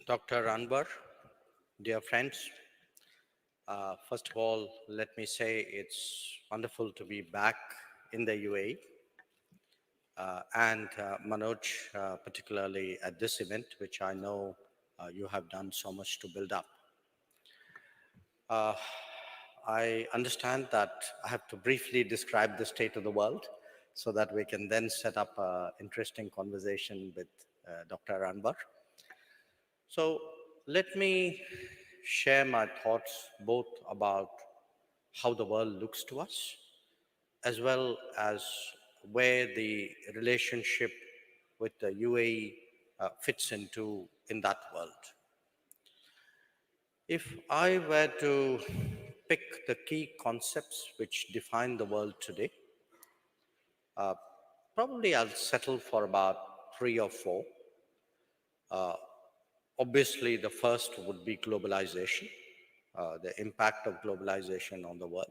Dr. Anwar, dear friends, first of all, let me say it's wonderful to be back in the UAE and Manoj, particularly at this event, which I know you have done so much to build up. Uh, I understand that I have to briefly describe the state of the world so that we can then set up an interesting conversation with Dr. Anwar. So let me share my thoughts both about how the world looks to us, as well as where the relationship with the UAE fits into in that world. If I were to pick the key concepts which define the world today, uh, probably I'll settle for about three or four. Uh, Obviously, the first would be globalization, the impact of globalization on the world.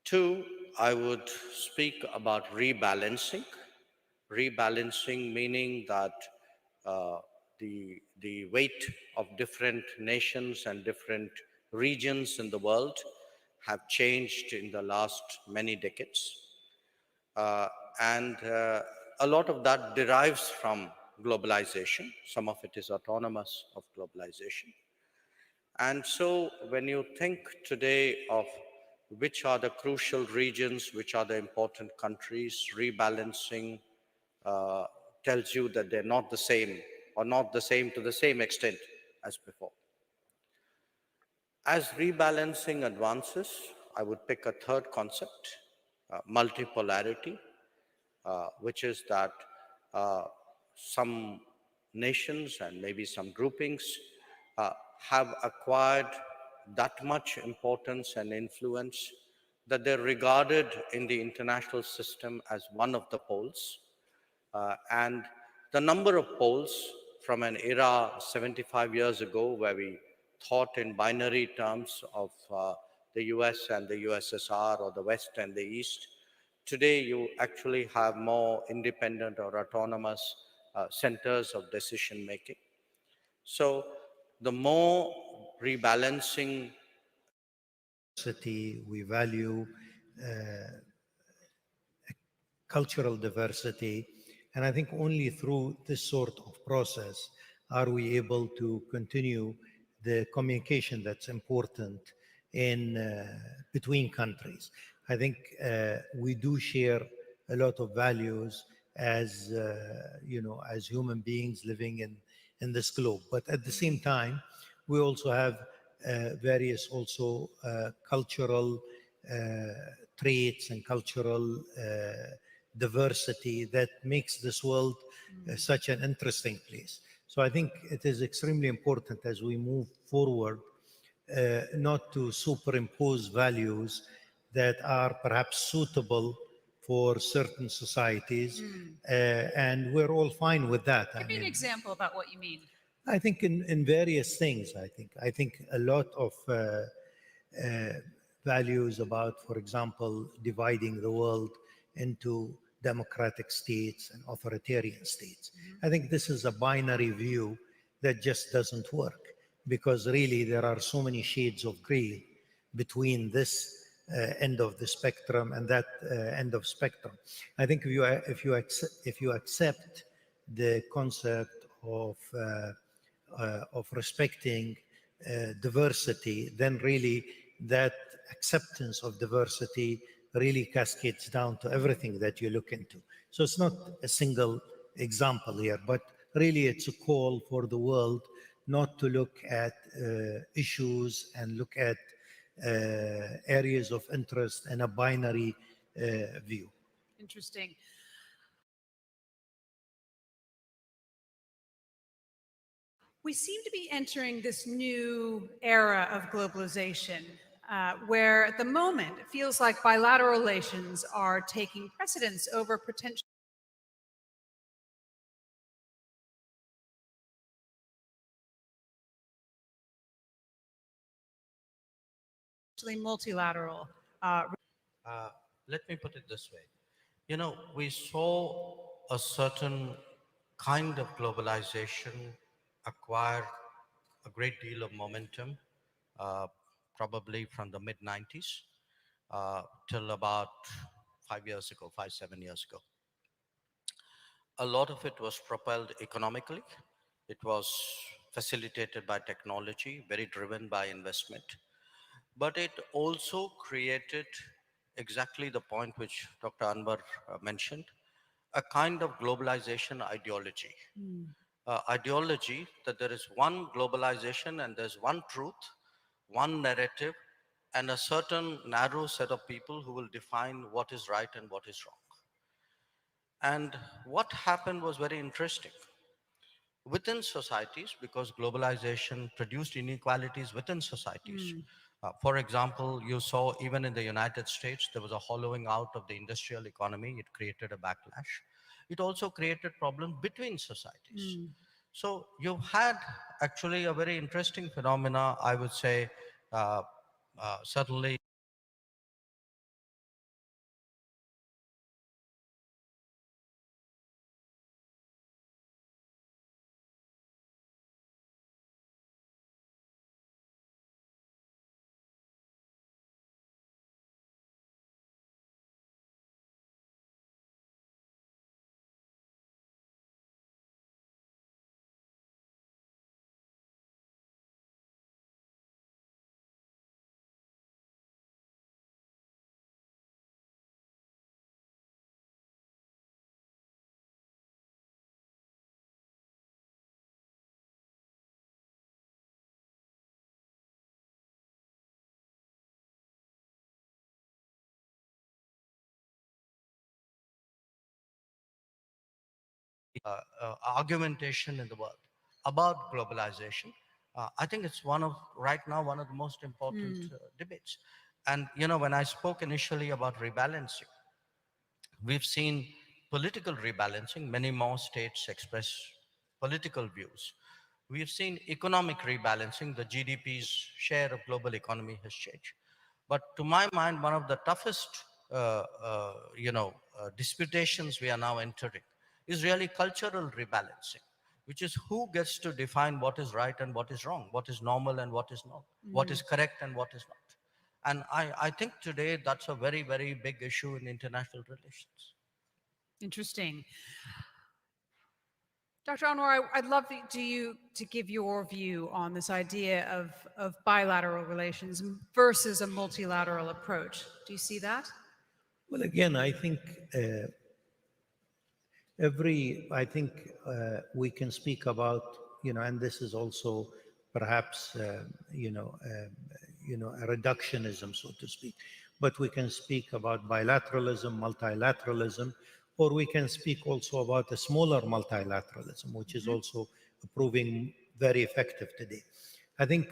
Two, I would speak about rebalancing. Rebalancing meaning that uh, the weight of different nations and different regions in the world have changed in the last many decades. Uh, and a lot of that derives from globalization. Some of it is autonomous of globalization. And so when you think today of which are the crucial regions, which are the important countries, rebalancing uh, tells you that they're not the same or not the same to the same extent as before. As rebalancing advances, I would pick a third concept, multipolarity, which is that uh, some nations and maybe some groupings uh, have acquired that much importance and influence that they're regarded in the international system as one of the poles. And the number of poles from an era 75 years ago where we thought in binary terms of the US and the USSR or the West and the East, today you actually have more independent or autonomous centers of decision making. So the more rebalancing We value uh, cultural diversity. And I think only through this sort of process are we able to continue the communication that's important in between countries. I think we do share a lot of values as as human beings living in this globe. But at the same time, we also have various also cultural traits and cultural diversity that makes this world such an interesting place. So I think it is extremely important as we move forward not to superimpose values that are perhaps suitable for certain societies, and we're all fine with that. Give me an example about what you mean. I think in various things. I think a lot of values about, for example, dividing the world into democratic states and authoritarian states. I think this is a binary view that just doesn't work, because really there are so many shades of gray between this end of the spectrum and that end of spectrum. I think if you accept the concept of respecting diversity, then really that acceptance of diversity really cascades down to everything that you look into. So it's not a single example here, but really it's a call for the world not to look at issues and look at areas of interest in a binary view. Interesting. We seem to be entering this new era of globalization, where at the moment it feels like bilateral relations are taking precedence over potential multilateral. Let me put it this way. You know, we saw a certain kind of globalization acquire a great deal of momentum, uh, probably from the mid 90s till about 5 years ago, 7 years ago. A lot of it was propelled economically. It was facilitated by technology, very driven by investment. But it also created exactly the point which Dr. Anwar mentioned, a kind of globalization ideology. Ideology that there is one globalization and there's one truth, one narrative, and a certain narrow set of people who will define what is right and what is wrong. And what happened was very interesting. Within societies, because globalization produced inequalities within societies. For example, you saw even in the United States, there was a hollowing out of the industrial economy. It created a backlash. It also created problems between societies. So you had actually a very interesting phenomena, I would say, uh, certainly argumentation in the world about globalization. I think it's right now, one of the most important debates. And, when I spoke initially about rebalancing, we've seen political rebalancing. Many more states express political views. We've seen economic rebalancing. The GDP's share of global economy has changed. But to my mind, one of the toughest, disputations we are now entering is really cultural rebalancing, which is who gets to define what is right and what is wrong, what is normal and what is not, what is correct and what is not. And I think today that's a very, very big issue in international relations. Interesting. Dr. Anwar, I'd love you to give your view on this idea of bilateral relations versus a multilateral approach. Do you see that? Well, again, I think we can speak about, and this is also perhaps, a reductionism, so to speak. But we can speak about bilateralism, multilateralism, or we can speak also about a smaller multilateralism, which is also proving very effective today. I think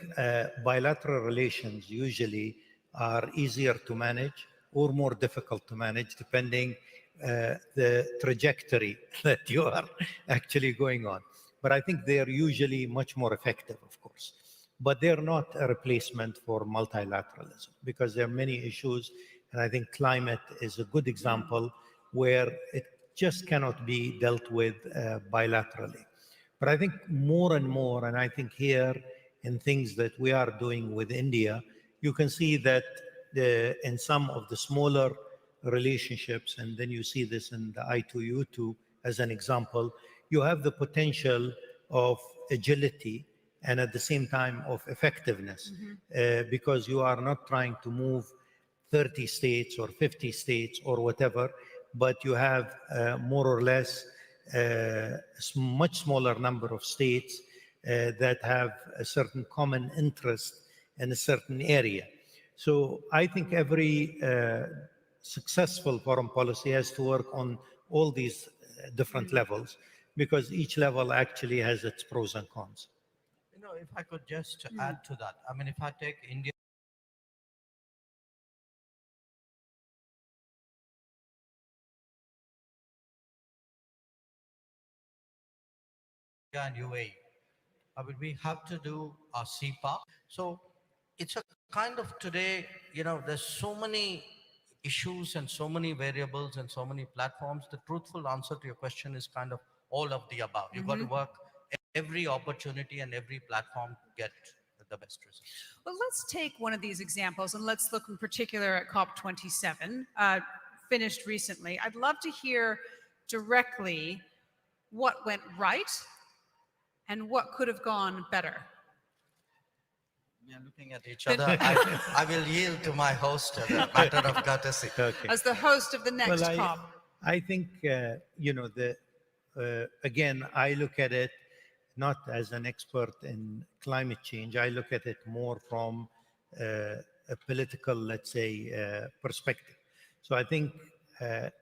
bilateral relations usually are easier to manage or more difficult to manage, depending the trajectory that you are actually going on. But I think they are usually much more effective, of course. But they're not a replacement for multilateralism, because there are many issues, and I think climate is a good example where it just cannot be dealt with bilaterally. But I think more and more, and I think here in things that we are doing with India, you can see that in some of the smaller relationships, and then you see this in the I2U2 as an example, you have the potential of agility and at the same time of effectiveness, because you are not trying to move 30 states or 50 states or whatever, but you have more or less a much smaller number of states that have a certain common interest in a certain area. So I think every successful foreign policy has to work on all these different levels, because each level actually has its pros and cons. If I could just add to that, I mean, if I take India and UAE, I mean, we have to do our CPA. So it's a kind of today, there's so many issues and so many variables and so many platforms. The truthful answer to your question is kind of all of the above. You've got to work every opportunity and every platform to get the best results. Well, let's take one of these examples and let's look in particular at COP27, finished recently. I'd love to hear directly what went right and what could have gone better. We are looking at each other. I will yield to my host as a matter of courtesy. Okay. As the host of the next Well, COP. I think, again, I look at it not as an expert in climate change. I look at it more from a political, let's say, perspective. So I think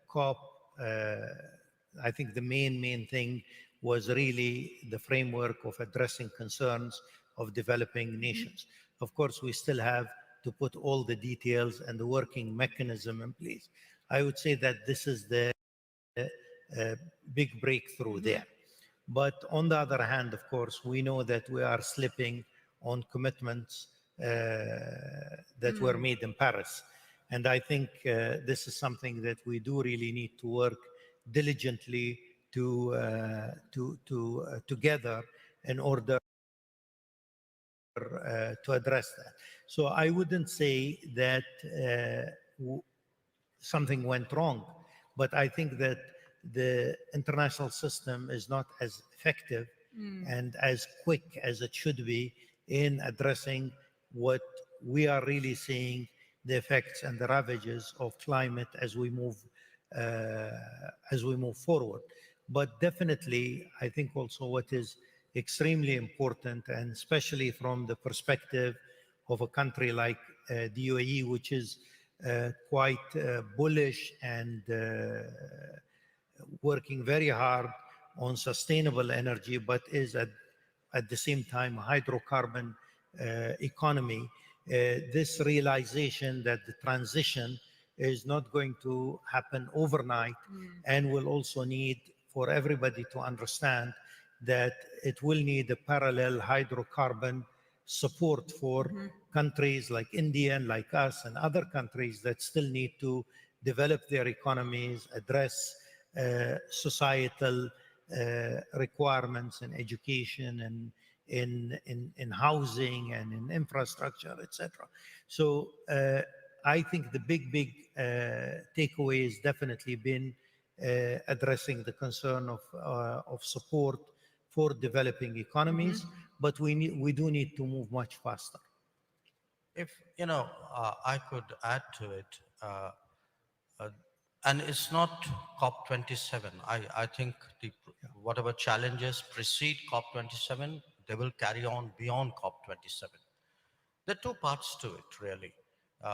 COP, I think the main thing was really the framework of addressing concerns of developing nations. Of course, we still have to put all the details and the working mechanism in place. I would say that this is the big breakthrough there. But on the other hand, of course, we know that we are slipping on commitments that were made in Paris. And I think this is something that we do really need to work diligently together in order to address that. So I wouldn't say that something went wrong, but I think that the international system is not as effective and as quick as it should be in addressing what we are really seeing, the effects and the ravages of climate as we move forward. But definitely, I think also what is extremely important, and especially from the perspective of a country like the UAE, which is quite bullish and working very hard on sustainable energy, but is at the same time a hydrocarbon economy. This realization that the transition is not going to happen overnight and will also need for everybody to understand that it will need a parallel hydrocarbon support for countries like India and like us and other countries that still need to develop their economies, address societal requirements in education and in housing and in infrastructure, etc. So I think the big takeaway has definitely been addressing the concern of support for developing economies, but we do need to move much faster. If I could add to it, and it's not COP27. I think whatever challenges precede COP27, they will carry on beyond COP27. There are two parts to it, really.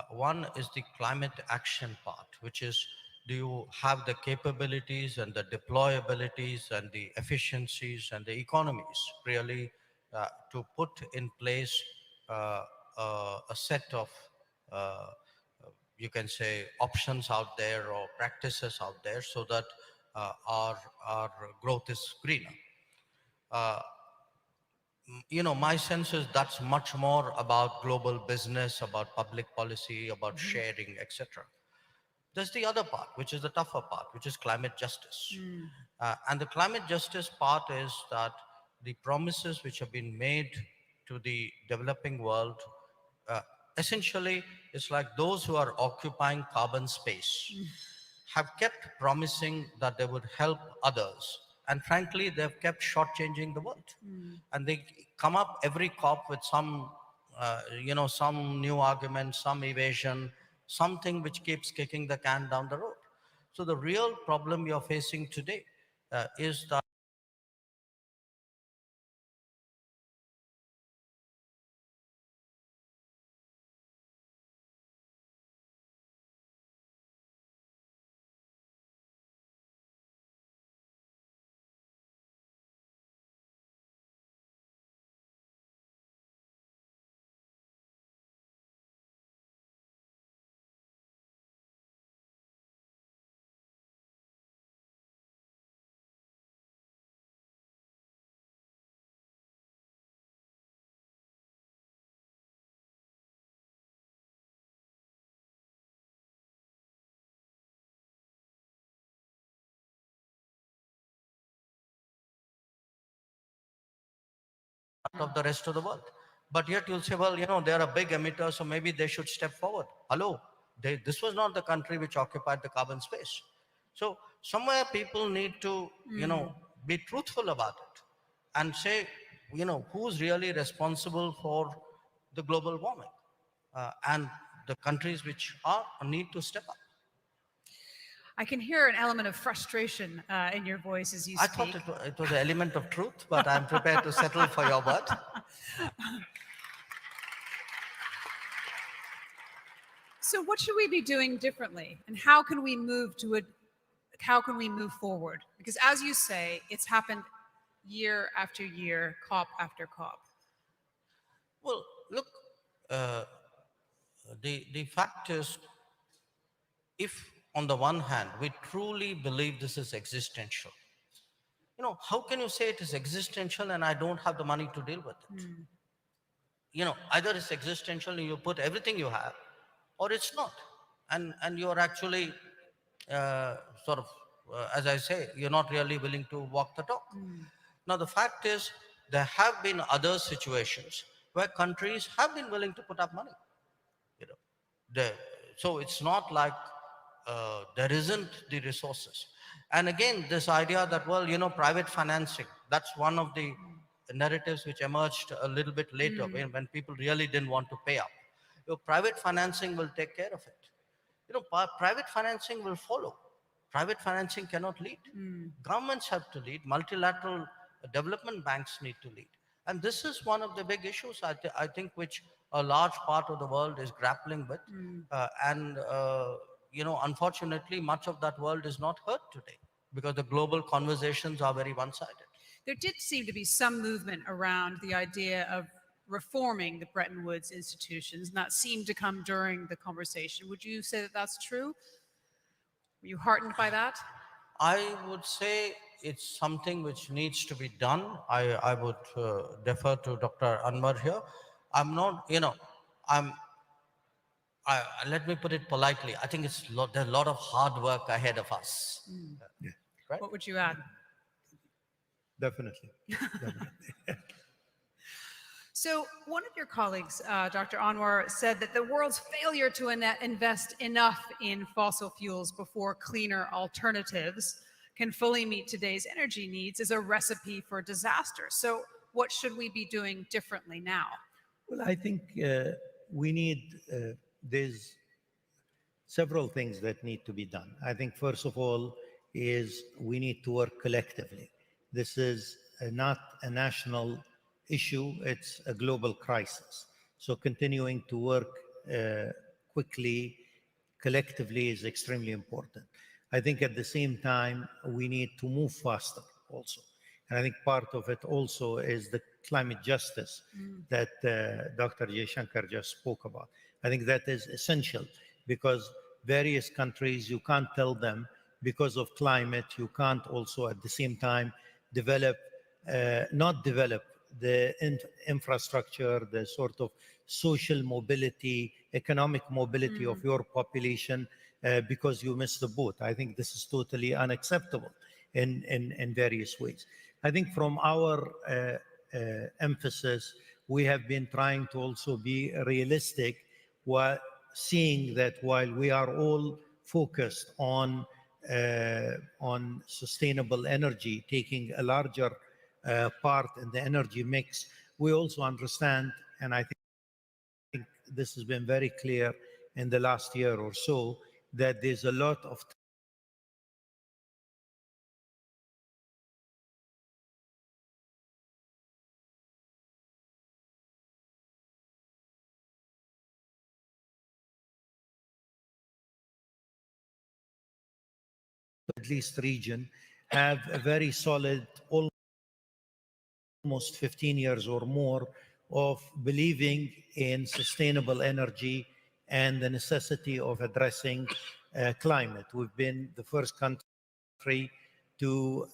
One is the climate action part, which is, do you have the capabilities and the deployabilities and the efficiencies and the economies really to put in place a set of uh, you can say options out there or practices out there so that our growth is greener. Uh, my sense is that's much more about global business, about public policy, about sharing, etc. There's the other part, which is the tougher part, which is climate justice. And the climate justice part is that the promises which have been made to the developing world, uh, essentially, it's like those who are occupying carbon space have kept promising that they would help others. And frankly, they've kept shortchanging the world. And they come up every COP with some new argument, some evasion, something which keeps kicking the can down the road. So the real problem you're facing today is that of the rest of the world. But yet you'll say, well, they're a big emitter, so maybe they should step forward. Hello, this was not the country which occupied the carbon space. So somewhere people need to, be truthful about it and say, who's really responsible for the global warming, and the countries which need to step up. I can hear an element of frustration in your voice as you I speak. thought it was an element of truth, but I'm prepared to settle for your word. So what should we be doing differently? And how can we move forward? Because as you say, it's happened year after year, COP after COP. Well, look, the fact is, if on the one hand we truly believe this is existential, how can you say it is existential and I don't have the money to deal with it? Either it's existential and you put everything you have, or it's not, and you're actually sort of, as I say, you're not really willing to walk the talk. Now the fact is, there have been other situations where countries have been willing to put up money. So it's not like there isn't the resources. And again, this idea that, well, private financing, that's one of the narratives which emerged a little bit later, when people really didn't want to pay up. Private financing will take care of it. Private financing will follow. Private financing cannot lead. Governments have to lead. Multilateral development banks need to lead. And this is one of the big issues, I think, which a large part of the world is grappling with. Unfortunately, much of that world is not heard today because the global conversations are very one-sided. There did seem to be some movement around the idea of reforming the Bretton Woods institutions, and that seemed to come during the conversation. Would you say that that's true? Were you heartened by that? I would say it's something which needs to be done. I would defer to Dr. Anwar here. I'm not, let me put it politely. I think there's a lot of hard work ahead of us. Yeah. Right? What would you add? Definitely. Definitely. So one of your colleagues, Dr. Anwar, said that the world's failure to invest enough in fossil fuels before cleaner alternatives can fully meet today's energy needs is a recipe for disaster. So what should we be doing differently now? Well, I think there's several things that need to be done. I think first of all is we need to work collectively. This is not a national issue, it's a global crisis. So continuing to work quickly, collectively is extremely important. I think at the same time, we need to move faster also. And I think part of it also is the climate justice that Dr. Jaishankar just spoke about. I think that is essential because various countries, you can't tell them because of climate, you can't also at the same time not develop the infrastructure, the sort of social mobility, economic mobility of your population because you missed the boat. I think this is totally unacceptable in various ways. I think from our emphasis, we have been trying to also be realistic while seeing that while we are all focused on sustainable energy, taking a larger part in the energy mix, we also understand, and I think this has been very clear in the last year or so, that there's a lot of Middle East region have a very solid, almost 15 years or more of believing in sustainable energy and the necessity of addressing climate. We've been the first country to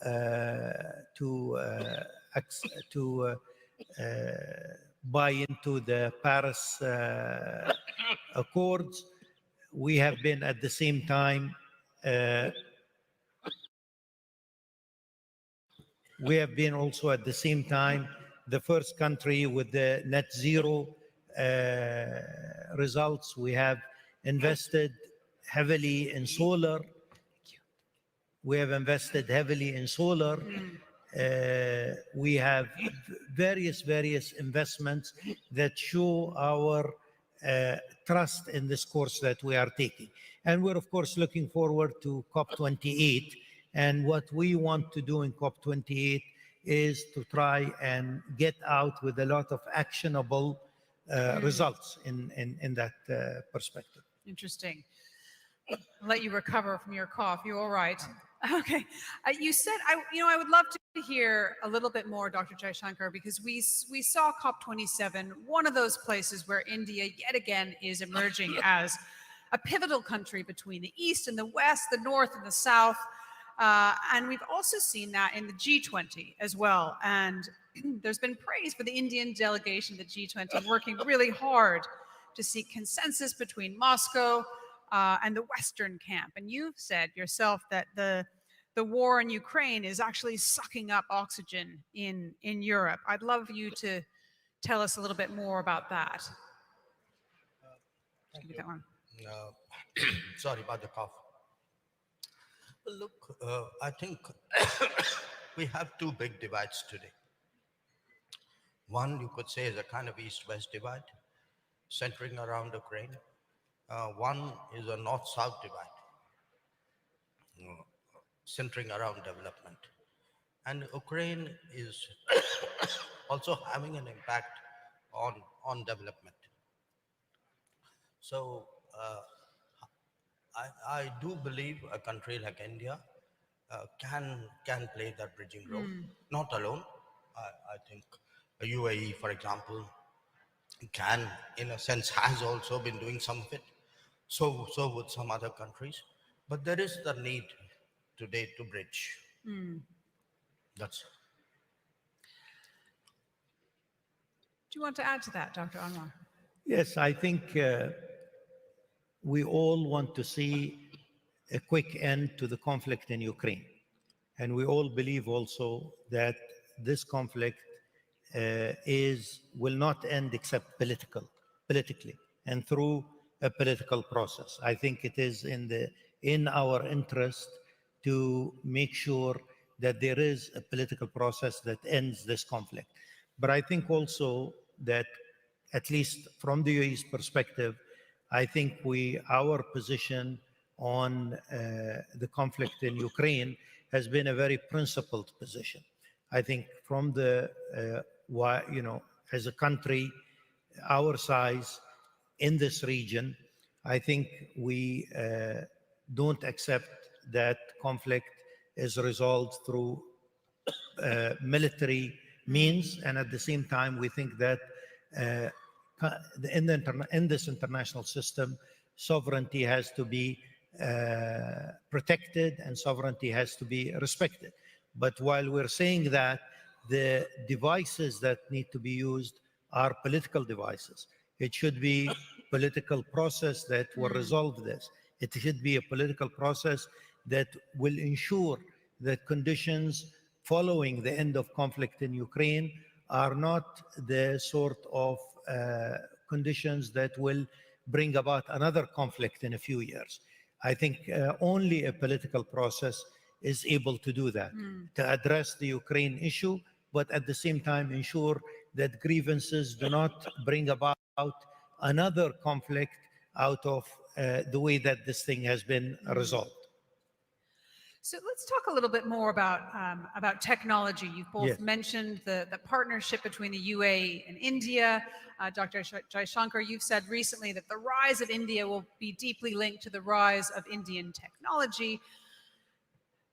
buy into the Paris Accords. We have been at the same time also at the same time the first country with the net zero results. We have invested heavily in solar. We have invested heavily in solar. We have various investments that show our trust in this course that we are taking. And we're, of course, looking forward to COP28. And what we want to do in COP28 is to try and get out with a lot of actionable results in that perspective. Interesting. I'll let you recover from your cough. You all right? Okay. You said, I would love to hear a little bit more, Dr. Jaishankar, because we saw COP27, one of those places where India yet again is emerging as a pivotal country between the East and the West, the North and the South. And we've also seen that in the G20 as well. And there's been praise for the Indian delegation, the G20, working really hard to seek consensus between Moscow and the Western camp. And you've said yourself that the war in Ukraine is actually sucking up oxygen in Europe. I'd love you to tell us a little bit more about that. Give me that one. Sorry about the cough. Well, look, I think we have two big divides today. One, you could say, is a kind of East-West divide, centering around Ukraine. One is a North-South divide, centering around development. And Ukraine is also having an impact on development. So I do believe a country like India can play that bridging role, not alone. I think UAE, for example, can, in a sense, has also been doing some of it. So would some other countries. But there is the need today to bridge. That's it. Do you want to add to that, Dr. Anwar? Yes, I think we all want to see a quick end to the conflict in Ukraine. And we all believe also that this conflict will not end except politically and through a political process. I think it is in our interest to make sure that there is a political process that ends this conflict. But I think also that, at least from the UAE's perspective, I think our position on the conflict in Ukraine has been a very principled position. I think from as a country our size in this region, I think we don't accept that conflict is resolved through military means, and at the same time we think that in this international system, sovereignty has to be protected and sovereignty has to be respected. But while we're saying that, the devices that need to be used are political devices. It should be political process that will resolve this. It should be a political process that will ensure that conditions following the end of conflict in Ukraine are not the sort of conditions that will bring about another conflict in a few years. I think only a political process is able to do that, to address the Ukraine issue, but at the same time ensure that grievances do not bring about another conflict out of the way that this thing has been resolved. So let's talk a little bit more about technology. You've both mentioned the partnership between the UAE and India. Dr. Jaishankar, you've said recently that the rise of India will be deeply linked to the rise of Indian technology.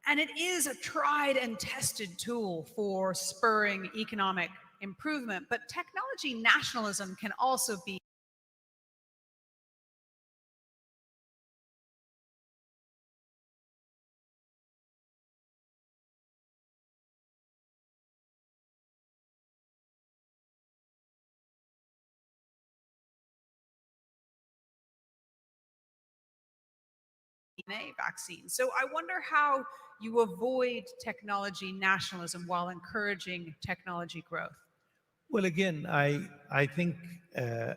And it is a tried and tested tool for spurring economic improvement. But technology nationalism can also be vaccine. So I wonder how you avoid technology nationalism while encouraging technology growth. Well, again, I think the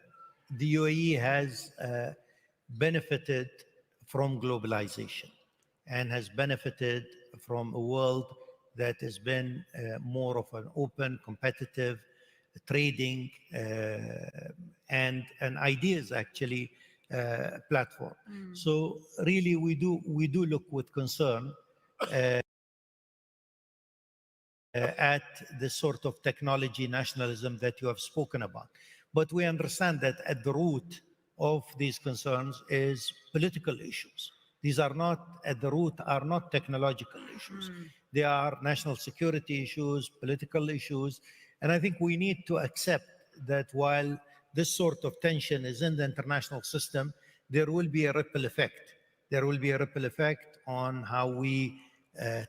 UAE has benefited from globalization and has benefited from a world that has been more of an open, competitive, trading and ideas actually platform. So really, we do look with concern at the sort of technology nationalism that you have spoken about. But we understand that at the root of these concerns is political issues. These are not, at the root, are not technological issues. They are national security issues, political issues. And I think we need to accept that while this sort of tension is in the international system, there will be a ripple effect. There will be a ripple effect on how we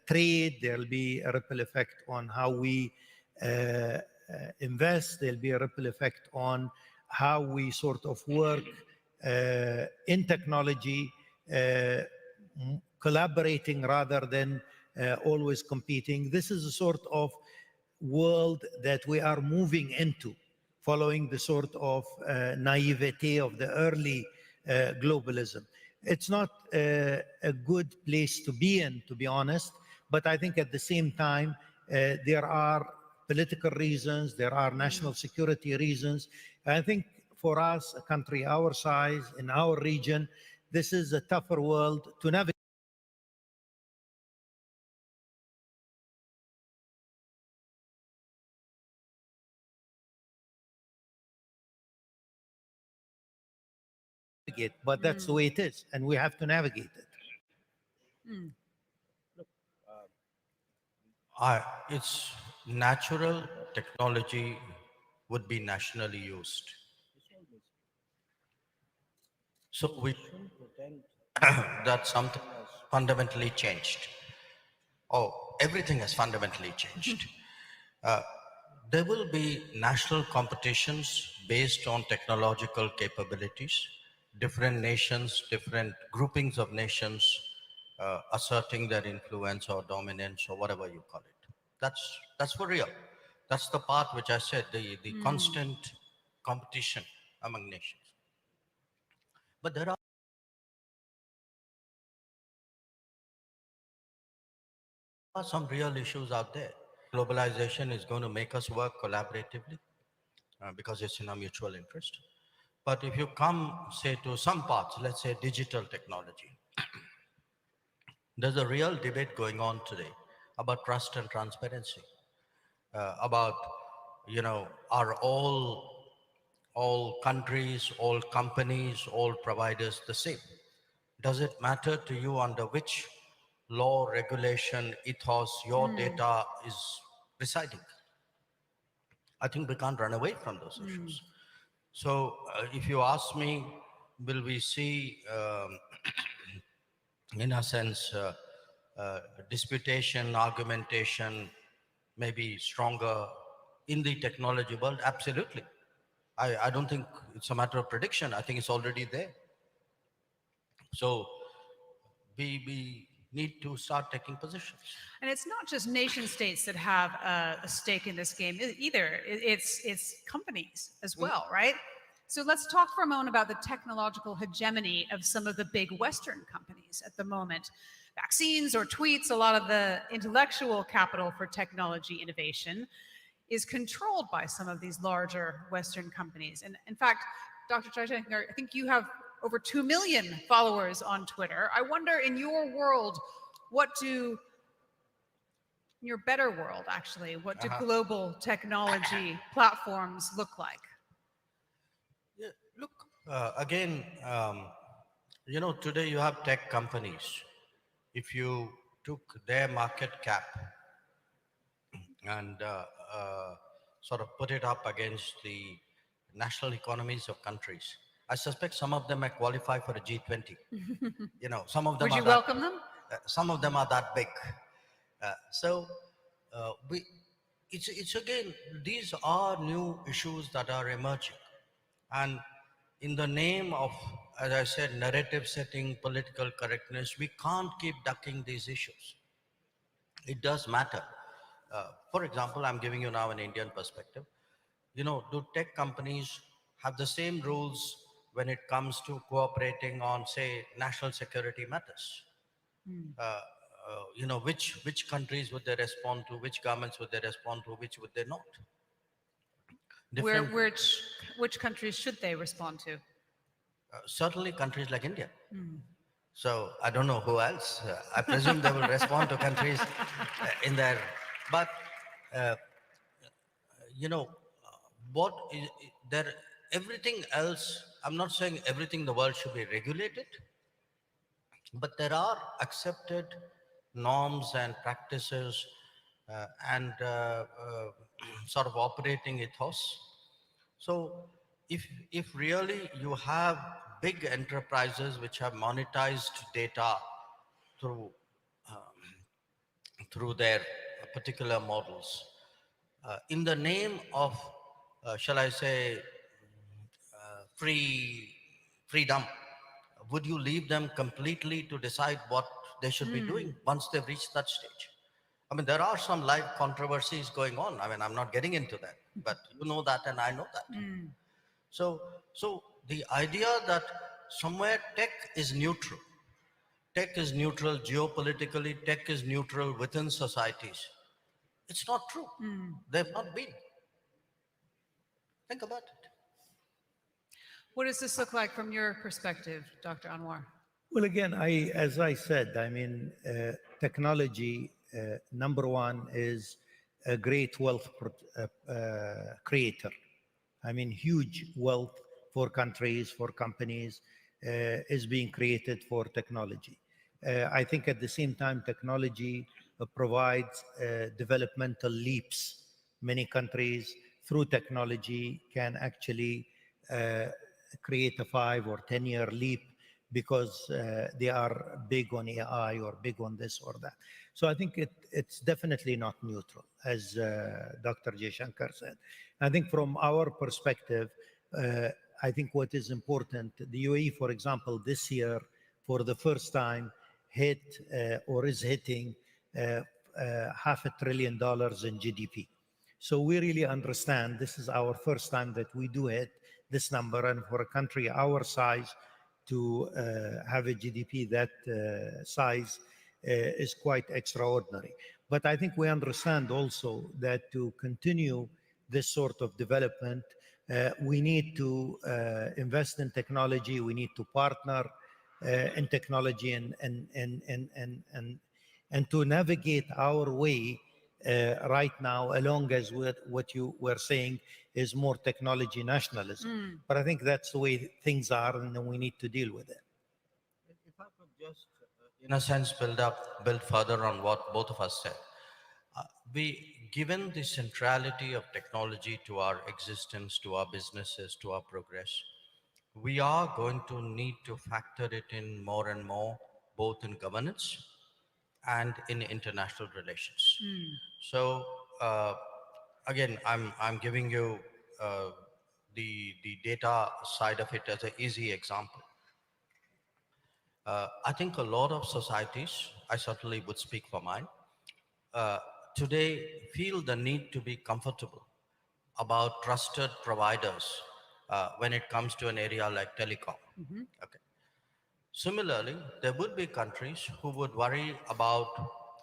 trade, there'll be a ripple effect on how we invest, there'll be a ripple effect on how we sort of work in technology, collaborating rather than always competing. This is a sort of world that we are moving into, following the sort of naivete of the early globalism. It's not a good place to be in, to be honest, but I think at the same time, there are political reasons, there are national security reasons. I think for us, a country our size, in our region, this is a tougher world to navigate. But that's the way it is, and we have to navigate it. It's natural technology would be nationally used. So we that something has fundamentally changed. Oh, everything has fundamentally changed. Uh, there will be national competitions based on technological capabilities, different nations, different groupings of nations asserting their influence or dominance or whatever you call it. That's for real. That's the part which I said, the constant competition among nations. But there are some real issues out there. Globalization is going to make us work collaboratively because it's in our mutual interest. But if you come, say, to some parts, let's say digital technology, there's a real debate going on today about trust and transparency, about, are all countries, all companies, all providers the same? Does it matter to you under which law, regulation, ethos your data is residing? I think we can't run away from those issues. So if you ask me, will we see, in a sense, disputation, argumentation, maybe stronger in the technology world? Absolutely. I don't think it's a matter of prediction. I think it's already there. So we need to start taking positions. And it's not just nation states that have a stake in this game either. It's companies as well, right? So let's talk for a moment about the technological hegemony of some of the big Western companies at the moment. Vaccines or tweets, a lot of the intellectual capital for technology innovation is controlled by some of these larger Western companies. And in fact, Dr. Jaishankar, I think you have over 2 million followers on Twitter. I wonder, in your world, in your better world, actually, what do global technology platforms look like? Yeah, look, again, today you have tech companies. If you took their market cap and sort of put it up against the national economies of countries, I suspect some of them may qualify for a G20. Some of them Would you welcome them? Some of them are that big. So it's again, these are new issues that are emerging. And in the name of, as I said, narrative setting, political correctness, we can't keep ducking these issues. It does matter. For example, I'm giving you now an Indian perspective. Do tech companies have the same rules when it comes to cooperating on, say, national security matters? Which countries would they respond to? Which governments would they respond to? Which would they not? Where, Different, which countries should they respond to? certainly countries like India. So I don't know who else. I presume they will respond to countries in their. But uh, you know, what is there? Everything else. I'm not saying everything in the world should be regulated, but there are accepted norms and practices and sort of operating ethos. So if really you have big enterprises which have monetized data through through their particular models, in the name of, shall I say, freedom, would you leave them completely to decide what they should be doing once they've reached that stage? I mean, there are some live controversies going on. I mean, I'm not getting into that, but you know that and I know that. So, so the idea that somewhere tech is neutral geopolitically, tech is neutral within societies, it's not true. They've not been. Think about it. What does this look like from your perspective, Dr. Anwar? Well, again, as I said, I mean, technology, number one, is a great wealth creator. I mean, huge wealth for countries, for companies, is being created for technology. I think at the same time, technology provides developmental leaps. Many countries, through technology, can actually create a 5 or 10 year leap because they are big on AI or big on this or that. So I think it's definitely not neutral, as Dr. Jaishankar said. I think from our perspective, I think what is important, the UAE, for example, this year, for the first time, hit or is hitting $500 billion in GDP. So we really understand this is our first time that we do hit this number, and for a country our size to have a GDP that size is quite extraordinary. But I think we understand also that to continue this sort of development, we need to invest in technology, we need to partner in technology and to navigate our way right now, along as with what you were saying is more technology nationalism. But I think that's the way things are, and then we need to deal with it. If I could just, in a sense, build further on what both of us said. Given the centrality of technology to our existence, to our businesses, to our progress, we are going to need to factor it in more and more, both in governance and in international relations. So again, I'm giving you the data side of it as an easy example. I think a lot of societies, I certainly would speak for mine, uh, today feel the need to be comfortable about trusted providers when it comes to an area like telecom. Okay. Similarly, there would be countries who would worry about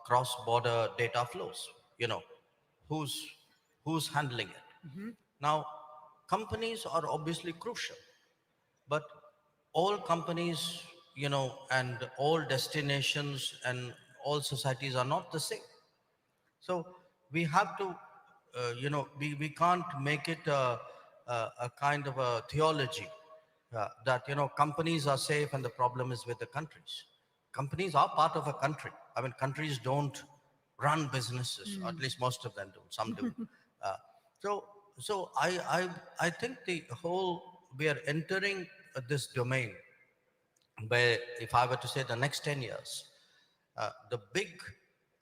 cross-border data flows. You know, who's who's handling it? Now, companies are obviously crucial, but all companies, and all destinations and all societies are not the same. So we have to, we can't make it a kind of a theology that, companies are safe and the problem is with the countries. Companies are part of a country. I mean, countries don't run businesses, or at least most of them don't, some do. Uh, so, so I think we are entering this domain where, if I were to say the next 10 years, the big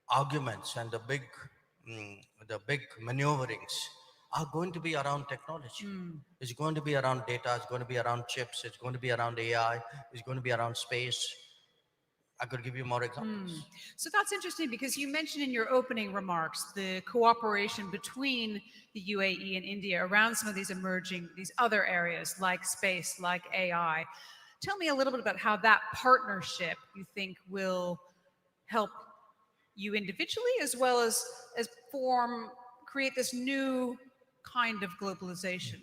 arguments and mm, the big maneuverings are going to be around technology. It's going to be around data, it's going to be around chips, it's going to be around AI, it's going to be around space. I could give you more examples. So that's interesting because you mentioned in your opening remarks the cooperation between the UAE and India around some of these emerging, these other areas like space, like AI. Tell me a little bit about how that partnership you think will help you individually as well as create this new kind of globalization.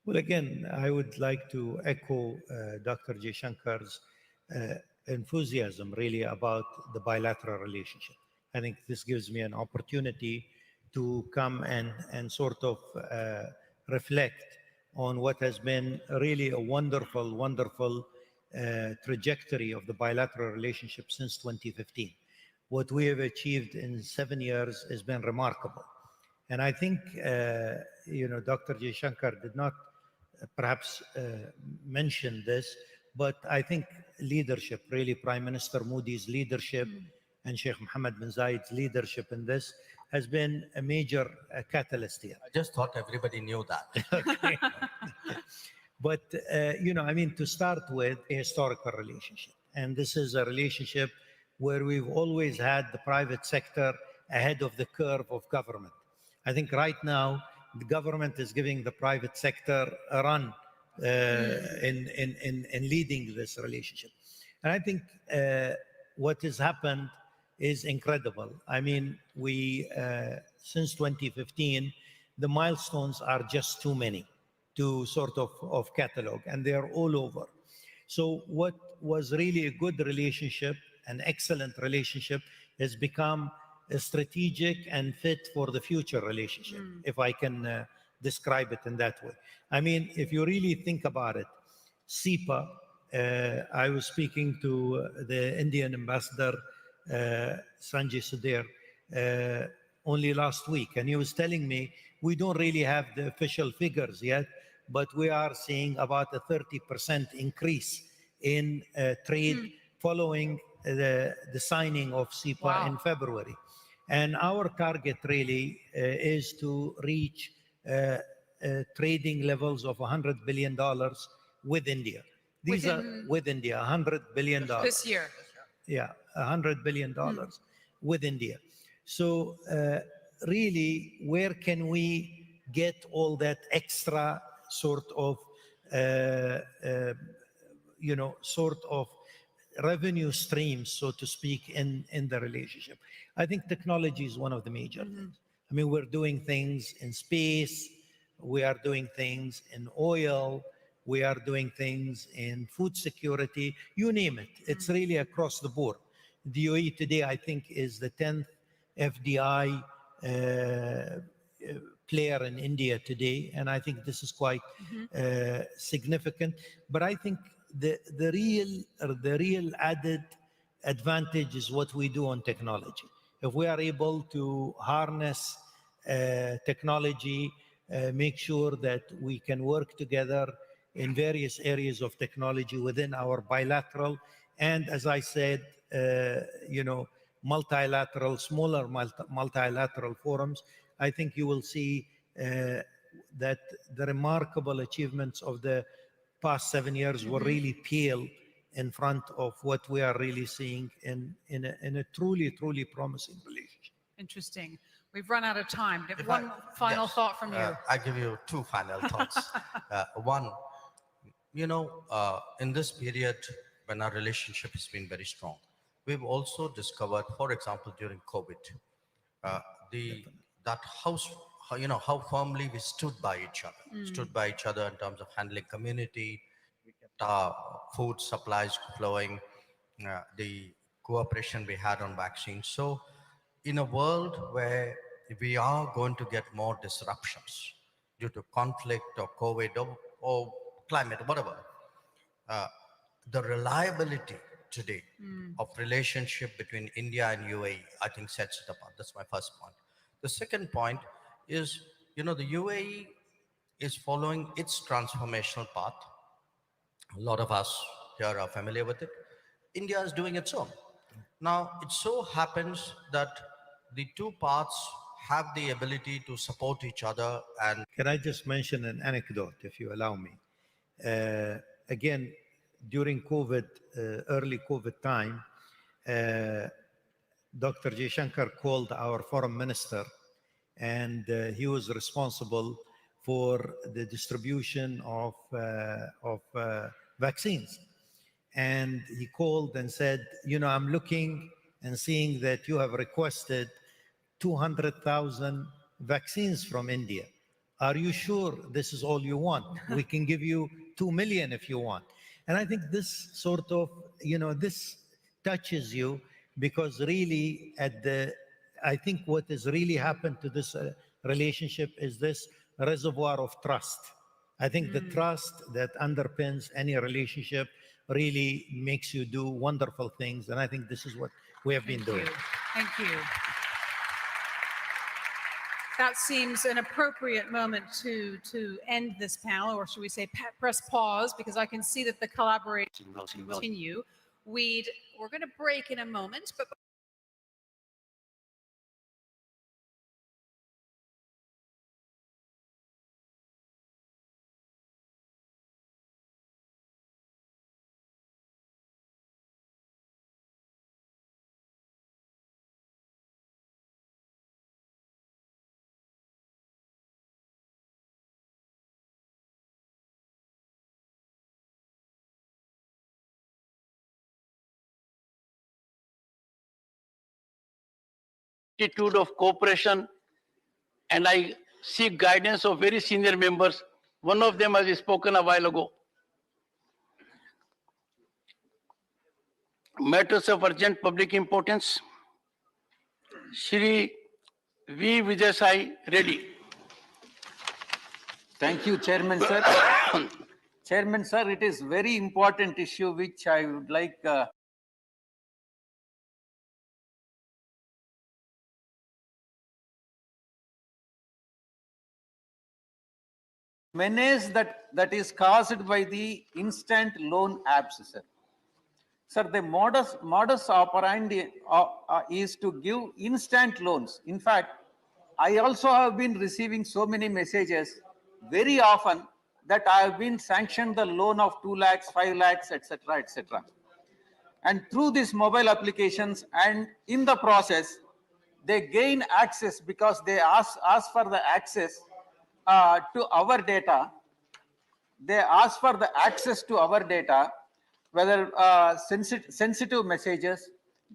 Well, again, I would like to echo Dr. Jaishankar's enthusiasm really about the bilateral relationship. I think this gives me an opportunity to come and sort of reflect on what has been really a wonderful, wonderful trajectory of the bilateral relationship since 2015. What we have achieved in 7 years has been remarkable. And I think, Dr. Jaishankar did not perhaps mention this, but I think leadership, really Prime Minister Modi's leadership and Sheikh Mohammed bin Zayed's leadership in this has been a major catalyst here. I just thought everybody knew that. Okay. But, to start with a historical relationship. And this is a relationship where we've always had the private sector ahead of the curve of government. I think right now, the government is giving the private sector a run in leading this relationship. And I think what has happened is incredible. I mean, we, since 2015, the milestones are just too many to sort of catalog, and they're all over. So what was really a good relationship, an excellent relationship, has become a strategic and fit for the future relationship, if I can describe it in that way. I mean, if you really think about it, SEPA, I was speaking to the Indian ambassador, Sanjay Sudhir, only last week, and he was telling me, we don't really have the official figures yet, but we are seeing about a 30% increase in trade following the signing of SEPA in February. And our target really is to reach trading levels of $100 billion with India. These are with India, $100 billion. This year. Yeah, $100 billion with India. So really, where can we get all that extra sort of, revenue streams, so to speak, in the relationship? I think technology is one of the major things. I mean, we're doing things in space, we are doing things in oil, we are doing things in food security, you name it. It's really across the board. The UAE today, I think, is the 10th FDI player in India today, and I think this is quite significant. But I think the real added advantage is what we do on technology. If we are able to harness technology, make sure that we can work together in various areas of technology within our bilateral, and as I said, multilateral, smaller multilateral forums, I think you will see that the remarkable achievements of the past 7 years will really pale in front of what we are really seeing in a truly, truly promising relationship. Interesting. We've run out of time. One final thought from you. I give you two final thoughts. One, in this period when our relationship has been very strong, we've also discovered, for example, during COVID, how firmly we stood by each other, in terms of handling community, food supplies flowing, the cooperation we had on vaccines. So in a world where we are going to get more disruptions due to conflict or COVID or climate, whatever, the reliability today of relationship between India and UAE, I think, sets it apart. That's my first point. The second point is, the UAE is following its transformational path. A lot of us here are familiar with it. India is doing its own. Now, it so happens that the two paths have the ability to support each other. And can I just mention an anecdote, if you allow me? Again, during COVID, early COVID time, Dr. Jaishankar called our foreign minister, and he was responsible for the distribution of vaccines. And he called and said, you know, I'm looking and seeing that you have requested 200,000 vaccines from India. Are you sure this is all you want? We can give you 2 million if you want. And I think this sort of, you know, this touches you, because really I think what has really happened to this relationship is this reservoir of trust. I think the trust that underpins any relationship really makes you do wonderful things. And I think this is what we have been doing. Thank you. That seems an appropriate moment to end this panel, or should we say press pause, because I can see that the collaboration will continue. We're going to break in a moment, but attitude of cooperation, and I seek guidance of very senior members. One of them has spoken a while ago. Matters of urgent public importance. Shri V. Vijay Reddy. Thank you, Chairman, sir. Chairman, sir, it is very important issue which I would like menace that is caused by the instant loan apps, sir. Sir, the modus operandi is to give instant loans. In fact, I also have been receiving so many messages very often that I have been sanctioned the loan of 2 lakhs, 5 lakhs, etc., etc. And through these mobile applications, and in the process, they gain access because they ask for the access to our data. They ask for the access to our data, whether sensitive messages,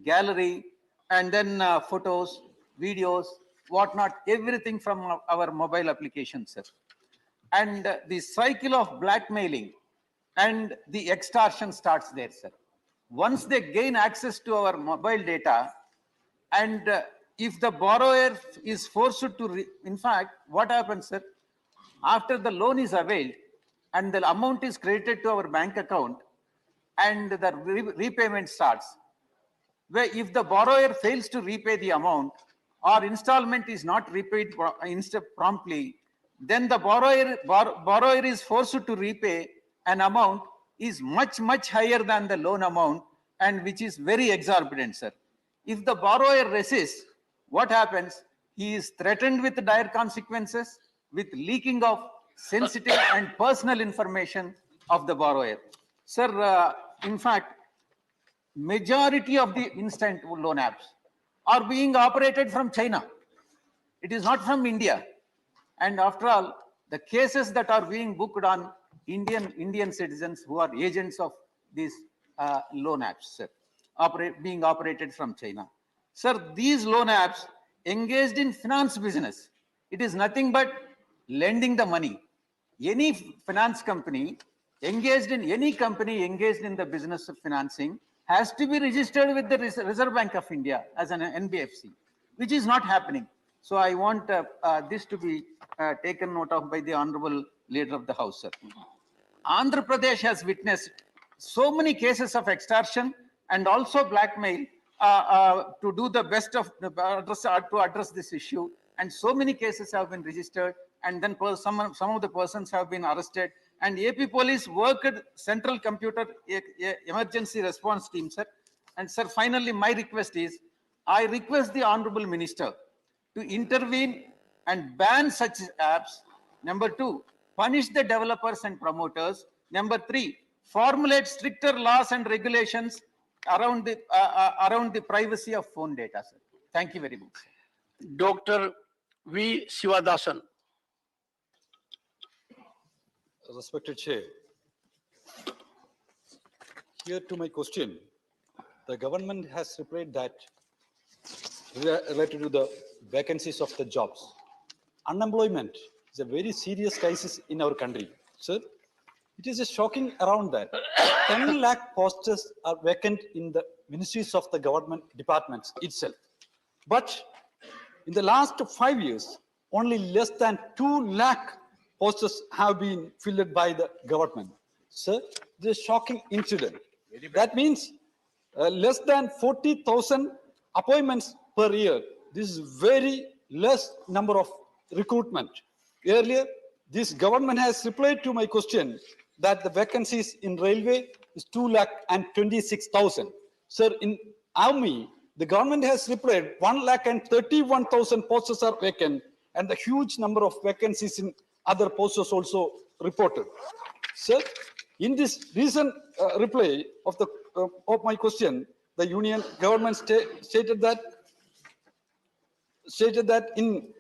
gallery, and then photos, videos, whatnot, everything from our mobile applications, sir. And the cycle of blackmailing and the extortion starts there, sir. Once they gain access to our mobile data, and if the borrower is forced to, in fact, what happens, sir? After the loan is availed and the amount is credited to our bank account and the repayment starts, where if the borrower fails to repay the amount or installment is not repaid promptly, then the borrower is forced to repay an amount is much higher than the loan amount, and which is very exorbitant, sir. If the borrower resists, what happens? He is threatened with dire consequences, with leaking of sensitive and personal information of the borrower. Sir, in fact, majority of the instant loan apps are being operated from China. It is not from India. And after all, the cases that are being booked on Indian citizens who are agents of these loan apps, sir, being operated from China. Sir, these loan apps engaged in finance business. It is nothing but lending the money. Any finance company engaged in the business of financing has to be registered with the Reserve Bank of India as an NBFC, which is not happening. So I want this to be taken note of by the Honorable Leader of the House, sir. Andhra Pradesh has witnessed so many cases of extortion and also blackmail to do the best of to address this issue, and so many cases have been registered, and then some of the persons have been arrested, and AP police worked central computer emergency response team, sir. And sir, finally my request is, I request the Honorable Minister to intervene and ban such apps. Number 2, punish the developers and promoters. Number 3, formulate stricter laws and regulations around the privacy of phone data, sir. Thank you very much, sir. Dr. V. Sivadasan. Respected Chair, here to my question, the government has replied that related to the vacancies of the jobs. Unemployment is a very serious crisis in our country. Sir, it is a shocking around that 10 lakh posts are vacant in the ministries of the government departments itself. But in the last 5 years, only less than 2 lakh posts have been filled by the government. Sir, this is a shocking incident. That means less than 40,000 appointments per year. This is very less number of recruitment. Earlier, this government has replied to my question that the vacancies in railway is 2,26,000. Sir, in army, the government has replied 1,31,000 posts are vacant, and the huge number of vacancies in other posts also reported. Sir, in this recent reply of my question, the union government stated that in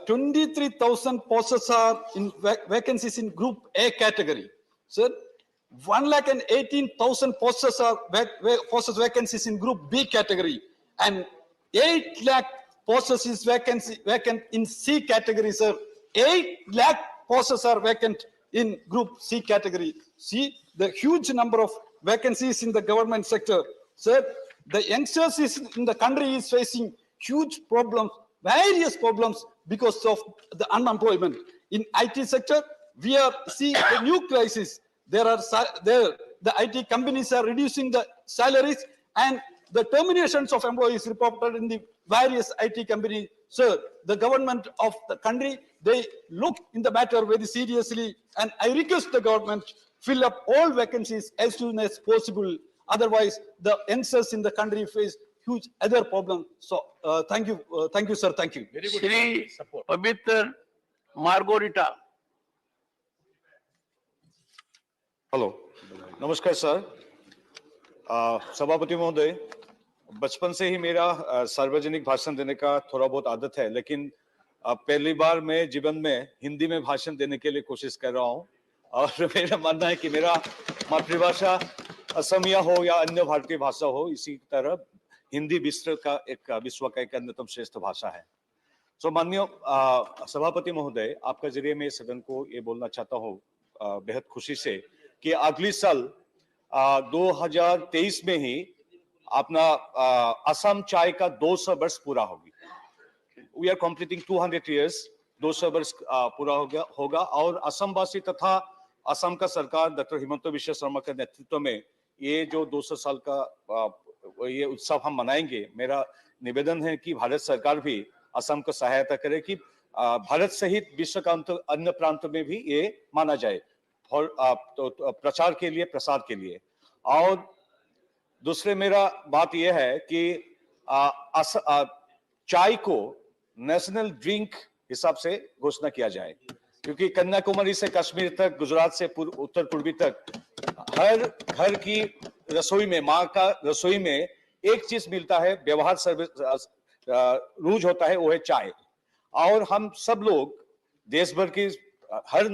23,000 posts are in vacancies in Group A category. Sir, 1,18,000 posts are vacancies in Group B category, and 8 lakh posts is vacant in C category, sir. 8 lakh posts are vacant in Group C category. See the huge number of vacancies in the government sector. Sir, the youngsters in the country is facing huge problems, various problems because of the unemployment. In IT sector, we are seeing a new crisis. The IT companies are reducing the salaries, and the terminations of employees reported in the various IT companies. Sir, the government of the country, they look in the matter very seriously, and I request the government fill up all vacancies as soon as possible. Otherwise, the youngsters in the country face huge other problems. So, thank you, sir. Thank you. Shri Pavitra Margarita. Hello, नमस्कार sir. सभापति महोदय, बचपन से ही मेरा सार्वजनिक भाषण देने का थोड़ा बहुत आदत है, लेकिन पहली बार मैं जीवन में हिंदी में भाषण देने के लिए कोशिश कर रहा हूं, और मेरा मानना है कि मेरा मातृभाषा असमिया हो या अन्य भारतीय भाषा हो, इसी तरह हिंदी विश्व का एक अन्यतम श्रेष्ठ भाषा है। तो माननीय सभापति महोदय, आपका जरिए मैं सदन को ये बोलना चाहता हूँ बेहद खुशी से कि अगली साल 2023 में ही अपना असम चाय का 200 वर्ष पूरा होगी। We are completing 200 years, 200 वर्ष पूरा होगा, और असम वासी तथा असम का सरकार डॉक्टर हिमंत विश्व शर्मा के नेतृत्व में ये जो 200 साल का ये उत्सव हम मनाएंगे। मेरा निवेदन है कि भारत सरकार भी असम को सहायता करे कि भारत सहित विश्व का अन्य प्रांत में भी ये माना जाए प्रचार के लिए, प्रसार के लिए। और दूसरे मेरा बात यह है कि चाय को नेशनल ड्रिंक हिसाब से घोषणा किया जाए, क्योंकि कन्याकुमारी से कश्मीर तक, गुजरात से उत्तर पूर्वी तक हर घर की रसोई में, माँ का रसोई में एक चीज मिलता है, व्यवहार सर्विस रूज होता है, वो है चाय। और हम सब लोग देश भर की हर